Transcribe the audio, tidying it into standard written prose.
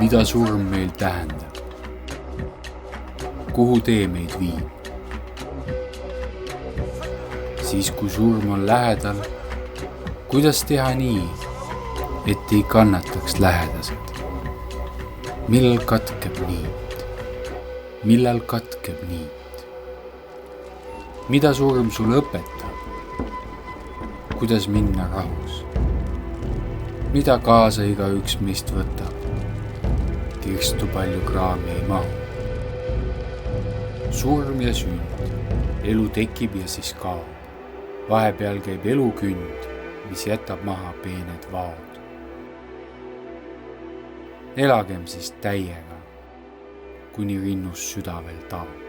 mida surm meil tähendab? Kuhu tee meid viib? Siis kui surm on lähedal, kuidas teha nii, et ei kannataks lähedased? Millal katkeb niit? Millal katkeb niit? Mida surm sul õpetab? Kuidas minna rahus? Mida kaasa igaüks meist võtab? Kirstu palju kraami ei mahu. Surm ja sünd, elu tekib ja siis kaob. Vahepeal käib elukünd, mis jätab maha peened vaod. Elagem siis täiega, kuni rinnus süda veel taob.